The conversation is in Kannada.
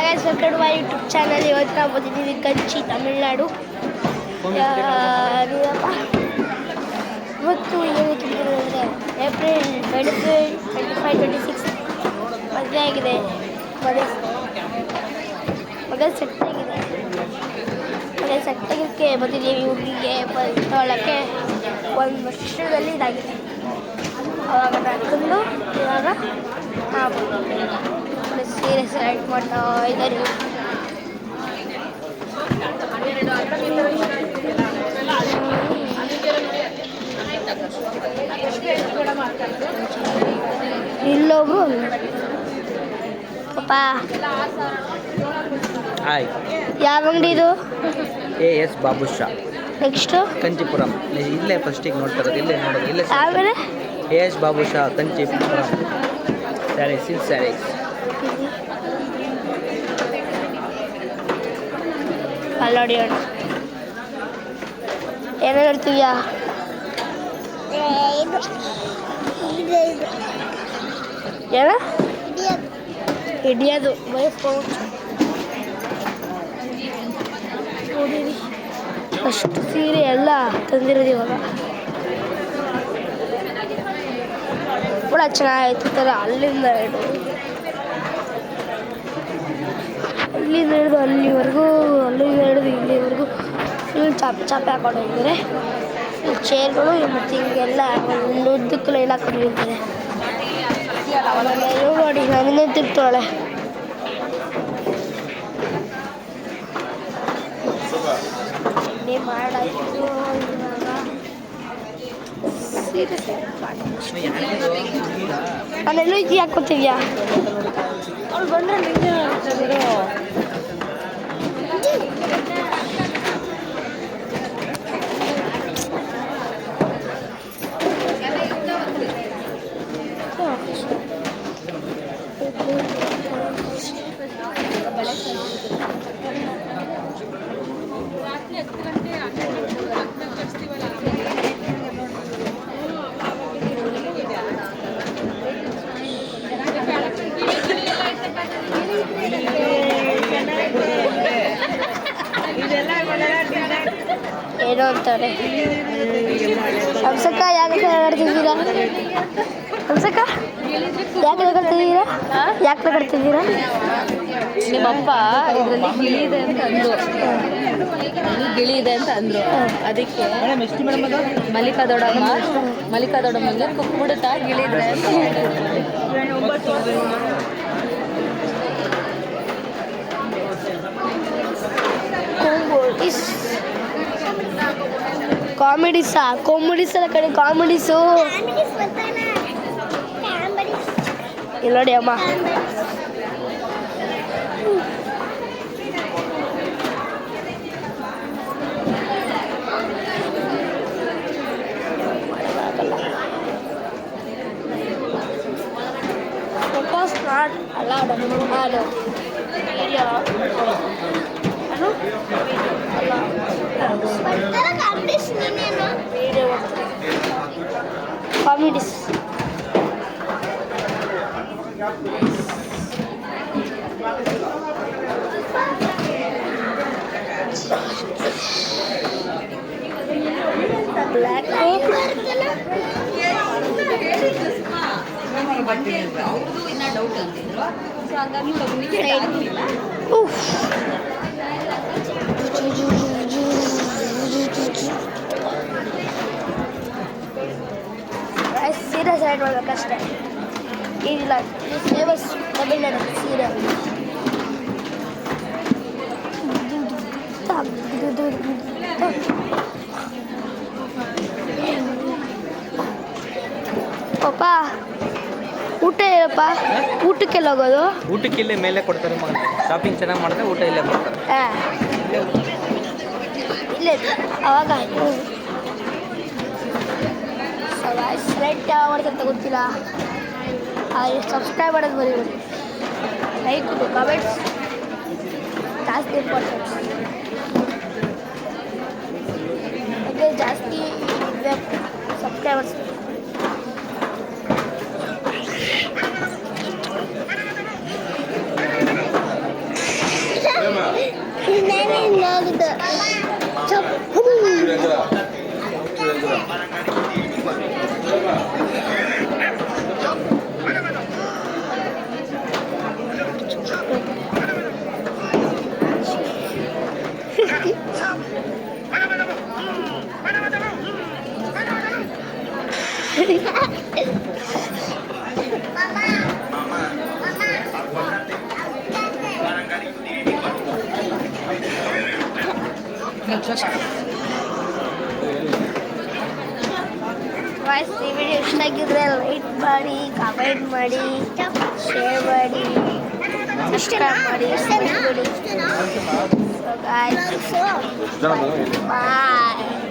Welcome to my YouTube channel. ಇವತ್ತು ನಾವು ಬಂದಿದ್ದೀವಿ ಕಂಚಿ, ತಮಿಳ್ನಾಡು. ಇವತ್ತು ಏನಕ್ಕೆ ಅಂದರೆ ಏಪ್ರಿಲ್ 25, 26 ಮದುವೆ ಆಗಿದೆ. ಮದುವೆ ಸೆಟ್ಟಾಗಿದ್ದಕ್ಕೆ ಬಂದಿದ್ದೀವಿ. ಹುಡುಗಿಗೆ ತೊಗೊಳ್ಳೋಕ್ಕೆ 1 ವರ್ಷದಲ್ಲಿ ಇದಾಗಿದೆ. ಅವಾಗ ನಡ್ಕೊಂಡು ಇವಾಗ ಸೀರೆ ಸೆಲೆಕ್ಟ್ ಮಾಡ್ತಾ ಇದ್ದಾರೆ. ಇಲ್ಲೋಗು ಪಾಪ. ಹಾಯ್, ಯಾವ ಅಂಗಡಿ ಇದು? AS ಬಾಬು ಶಾ. ನೆಕ್ಸ್ಟು ಕಂಚಿಪುರಂ. ಇಲ್ಲೇ ಫಸ್ಟಿಗೆ ನೋಡ್ತಾರೆ, ಇಲ್ಲೇ ನೋಡೋದು. ಇಲ್ಲೇ ಆಮೇಲೆ AS ಬಾಬು ಶಾ ಕಂಚಿಪುರಂ. ಸ್ಯಾರೀಸ್ ಅಲ್ಲಿ ನೋಡಿ ಏನೋ ಹೇಳ್ತೀವ್ಯಾ? ಏನ ಹಿಡಿಯೋದು ನೋಡಿರಿ, ಅಷ್ಟು ಸೀರೆ ಎಲ್ಲ ತಂದಿರೋದು ಇವಾಗ. ಕೂಡ ಚೆನ್ನಾಗಿತ್ತು ಥರ. ಅಲ್ಲಿಂದ ಹಿಡಿದು ಅಲ್ಲಿವರೆಗೂ, ಅಲ್ಲಿಂದ ಹಿಡಿದು ಇಲ್ಲಿವರೆಗೂ ಫುಲ್ ಚಾಪೆ ಹಾಕೊಂಡಿದ್ದಾರೆ. ಚೇರ್ಗಳು ಮತ್ತು ಹಿಂಗೆಲ್ಲ ಒಂದು ಉದ್ದಕ್ಕೂ ಲೈನ್ ಹಾಕೊಂಡಿರ್ತಾರೆ. ನೋಡಿ ನನ್ನೇ ತಿರ್ತಾಳೆ. ಮಾಡಾಯಿತು ಇವಾಗ ಸೀರೆ ಅಲ್ಲೆಲ್ಲೋ ಇದು ಹಾಕೋತಿದ್ಯಾ? ಅವ್ಳು ಬಂದರೆ ನಿಂಗೆ ಏನೋ ಅಂತಾರೆ. ಹಂಸಕ್ಕ ಯಾಕೆ ನಗಾಡ್ತಿದ್ದೀರಾ? ಹಂಸಕ್ಕ ಯಾಕೆ ನಗಾಡ್ತಿದ್ದೀರಾ? ಯಾಕೆ ನಗಾಡ್ತಿದ್ದೀರಾ? ನಿಮ್ಮಪ್ಪ ಇದರಲ್ಲಿ ಗಿಳಿ ಇದೆ ಅಂತ ಅಂದ್ರು. ಅದಕ್ಕೆ ಮಲ್ಲಿಕಾ ದೊಡ್ಡಮ್ಮಂಗೆ ಕುಕ್ಬಿಡುತ್ತಾ ಗಿಳಿದ್ರೆ ಅಂತ ಕಾಮಿಡೀಸ್ ಅಲ್ಲ ಕಡೆ, ಕಾಮಿಡೀಸು. ಇಲ್ಲಿ ನೋಡಿ ಅಮ್ಮ, ಕಾಮಿಡೀಸ್. ಬ್ಲ್ಯಾಕ್ ಸೀರೆ ಸೆಲೆಕ್ಟ್ ಮಾಡ್ಬೇಕಷ್ಟೇ. ಇಲ್ಲ ಫೇಮಸ್ ತಮಿಳ್ನಾಡು ಸೀರೆ. ಪಾಪ ಊಟ ಏನಪ್ಪ? ಊಟಕ್ಕೆಲ್ಲ ಹೋಗೋದು? ಊಟಕ್ಕೆ ಇಲ್ಲೇ ಮೇಲೆ ಕೊಡ್ತಾರೆ. ಶಾಪಿಂಗ್ ಚೆನ್ನಾಗಿ ಮಾಡಿದ್ರೆ ಊಟ ಇಲ್ಲೇ ಕೊಡ್ತಾರೆ. ಇಲ್ಲೇ ಅವಾಗ ಸೆಲೆಕ್ಟ್ ಯಾವ ಮಾಡ್ತಂತ ಗೊತ್ತಿಲ್ಲ. ಸಬ್ಸ್ಕ್ರೈಬ್ ಮಾಡೋದು ಬರೀ, ಲೈಕ್ ಕಮೆಂಟ್ಸ್ ಜಾಸ್ತಿ ಇಂಪಾರ್ಟೆಂಟ್. ಹಾಗೆ ಜಾಸ್ತಿ ಸಬ್ಸ್ಕ್ರೈಬರ್ಸ್. ಹಿಂಗಾಗಿದೆ ಚಪ್ಪು. ವಾಯ್ಸ್ ಈ ವಿಡಿಯೋ ಇಷ್ಟ ಆಗಿದ್ರೆ ಲೈಕ್ ಮಾಡಿ, ಕಮೆಂಟ್ ಮಾಡಿ, ಶೇರ್ ಮಾಡಿ, ಸಬ್ಸ್ಕ್ರೈಬ್ ಮಾಡಿ. So guys, bye.